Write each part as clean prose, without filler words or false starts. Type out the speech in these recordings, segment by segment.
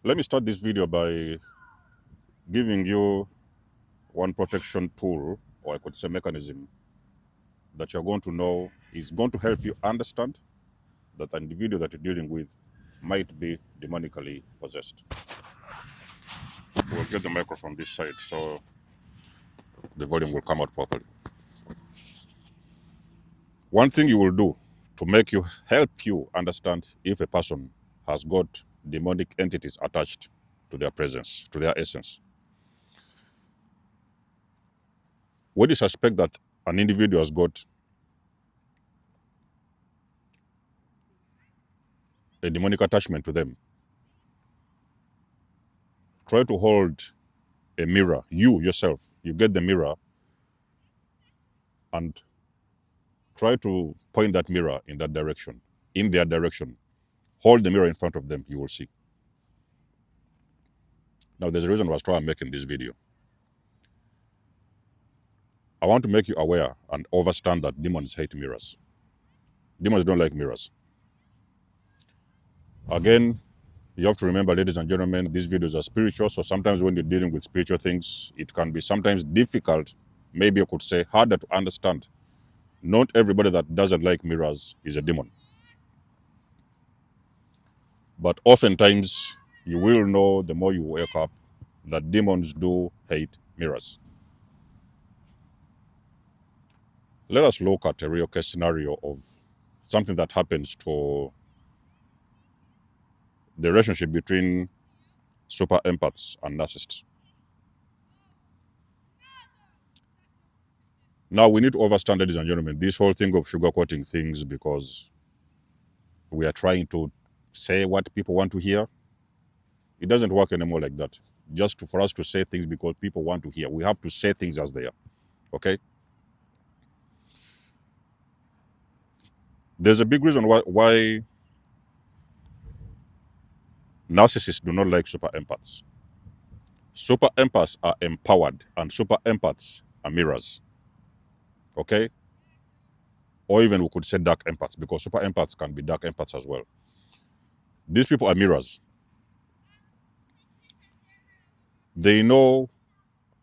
Let me start this video by giving you one protection tool, or I could say mechanism, that you're going to know is going to help you understand that the individual that you're dealing with might be demonically possessed. We'll get the microphone this side so the volume will come out properly. One thing you will do to help you understand if a person has got demonic entities attached to their presence, to their essence. When you suspect that an individual has got a demonic attachment to them, try to hold a mirror. You yourself, you get the mirror and try to point that mirror in that direction, in their direction. Hold the mirror in front of them, you will see. Now, there's a reason why I'm making this video. I want to make you aware and understand that demons hate mirrors. Demons don't like mirrors. Again, you have to remember, ladies and gentlemen, these videos are spiritual, so sometimes when you're dealing with spiritual things, it can be sometimes difficult, maybe I could say harder to understand. Not everybody that doesn't like mirrors is a demon. But oftentimes, you will know the more you wake up that demons do hate mirrors. Let us look at a real case scenario of something that happens to the relationship between super empaths and narcissists. Now, we need to understand, ladies and gentlemen, this whole thing of sugarcoating things because we are trying to say what people want to hear. It doesn't work anymore like that. Just for us to say things because people want to hear. We have to say things as they are. Okay? There's a big reason why narcissists do not like super empaths. Super empaths are empowered and super empaths are mirrors. Okay? Or even we could say dark empaths because super empaths can be dark empaths as well. These people are mirrors. They know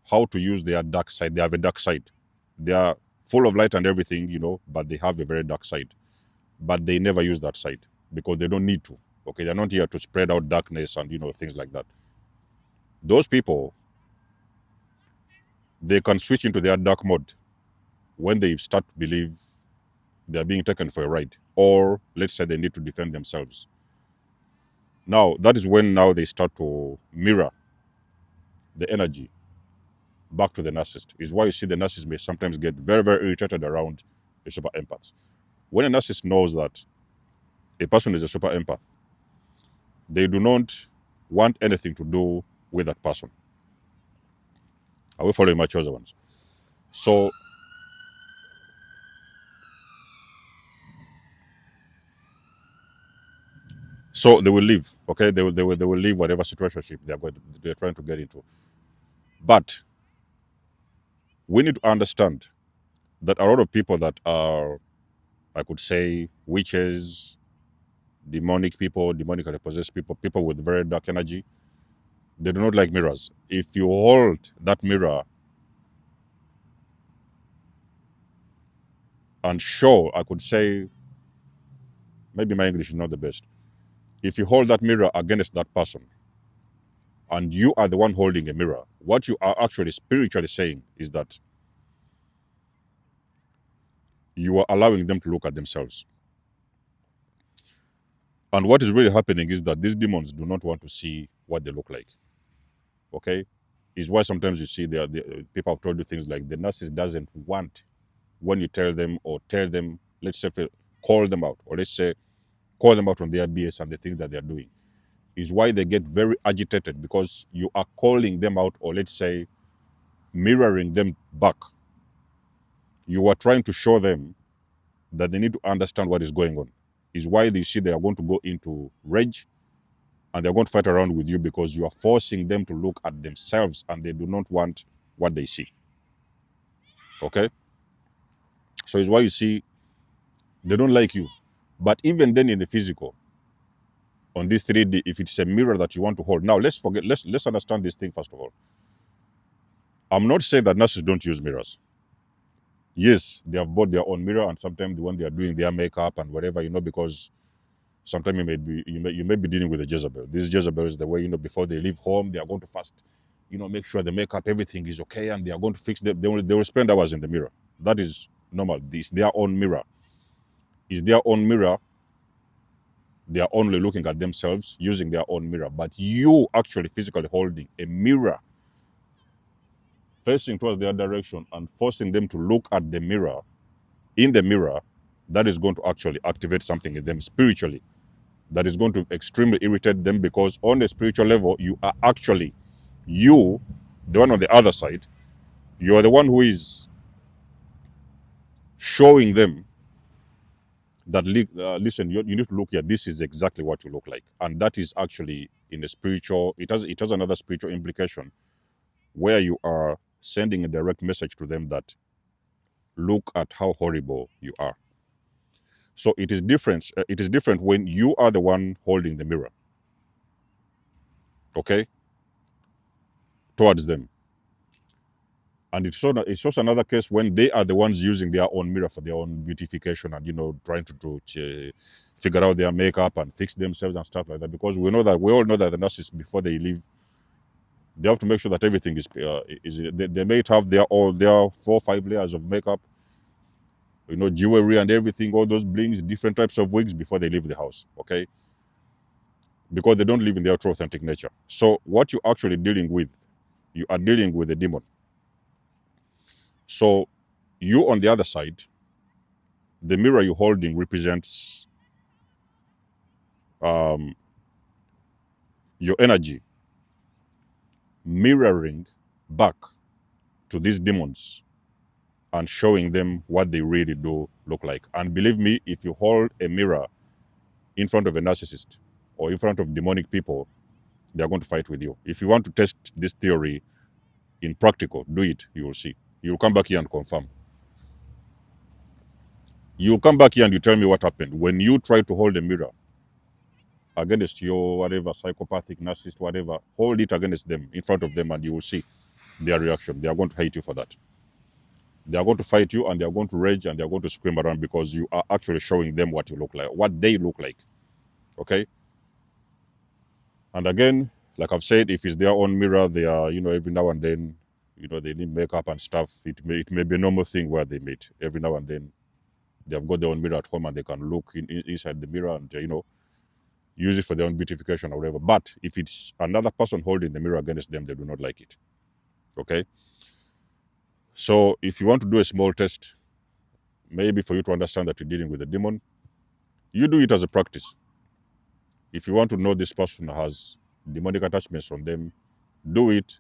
how to use their dark side. They have a dark side. They are full of light and everything, but they have a very dark side. But they never use that side because they don't need to. Okay, they're not here to spread out darkness and things like that. Those people, they can switch into their dark mode when they start to believe they're being taken for a ride, or let's say they need to defend themselves. Now, that is when now they start to mirror the energy back to the narcissist. Is why you see the narcissist may sometimes get very, very irritated around the super empaths. When a narcissist knows that a person is a super empath, they do not want anything to do with that person. Are we following my chosen ones? So they will leave. Okay, they will leave whatever situationship they're trying to get into. But we need to understand that a lot of people that are, I could say, witches, demonic people, demonically possessed people, people with very dark energy, they do not like mirrors. If you hold that mirror and show, I could say, maybe my English is not the best. If you hold that mirror against that person and you are the one holding a mirror, what you are actually spiritually saying is that you are allowing them to look at themselves. And what is really happening is that these demons do not want to see what they look like. Okay? Is why sometimes you see people have told you things like the narcissist doesn't want when you tell them, let's say, call them out, or let's say, call them out on their BS and the things that they're doing. Is why they get very agitated because you are calling them out, or let's say, mirroring them back. You are trying to show them that they need to understand what is going on. Is why they see they are going to go into rage and they're going to fight around with you because you are forcing them to look at themselves and they do not want what they see. Okay? So it's why you see they don't like you. But even then in the physical, on this 3D, if it's a mirror that you want to hold. Now let's understand this thing first of all. I'm not saying that nurses don't use mirrors. Yes, they have bought their own mirror, and sometimes when they are doing their makeup and whatever, because sometimes you may be dealing with a Jezebel. This Jezebel is the way, before they leave home, they are going to first, make sure the makeup, everything is okay, and they are going to fix them. They will spend hours in the mirror. That is normal. This their own mirror. Is their own mirror. They are only looking at themselves using their own mirror. But you actually physically holding a mirror, facing towards their direction and forcing them to look at the mirror, in the mirror, that is going to actually activate something in them spiritually. That is going to extremely irritate them, because on a spiritual level, you are actually, the one on the other side, you are the one who is showing them that, listen, you need to look here. This is exactly what you look like. And that is actually in the spiritual, it has another spiritual implication, where you are sending a direct message to them that, look at how horrible you are. So it is different. It is different when you are the one holding the mirror, okay, towards them. And it's also another case when they are the ones using their own mirror for their own beautification and trying to figure out their makeup and fix themselves and stuff like that. Because we all know that the nurses, before they leave, they have to make sure that everything is they may have their 4 or 5 layers of makeup, jewelry and everything, all those blings, different types of wigs before they leave the house, okay? Because they don't live in their true authentic nature. So what you're actually dealing with, you are dealing with a demon. So you on the other side, the mirror you're holding represents your energy mirroring back to these demons and showing them what they really do look like. And believe me, if you hold a mirror in front of a narcissist or in front of demonic people, they are going to fight with you. If you want to test this theory in practical, do it. You will see. You'll come back here and confirm. You'll come back here and you tell me what happened when you try to hold a mirror against your whatever psychopathic narcissist, whatever. Hold it against them, in front of them, and you will see their reaction. They are going to hate you for that. They are going to fight you, and they are going to rage, and they are going to scream around, because you are actually showing them what you look like, what they look like. Okay? And again, like I've said, if it's their own mirror, they are, every now and then, they need makeup and stuff. It may be a normal thing where they meet. Every now and then, they have got their own mirror at home, and they can look inside the mirror and, use it for their own beautification or whatever. But if it's another person holding the mirror against them, they do not like it. Okay? So if you want to do a small test, maybe for you to understand that you're dealing with a demon, you do it as a practice. If you want to know this person has demonic attachments on them, do it.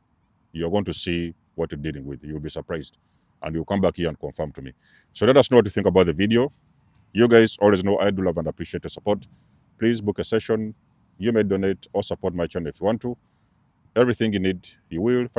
You're going to see what you're dealing with. You'll be surprised. And you'll come back here and confirm to me. So let us know what you think about the video. You guys always know I do love and appreciate the support. Please book a session. You may donate or support my channel if you want to. Everything you need, you will find.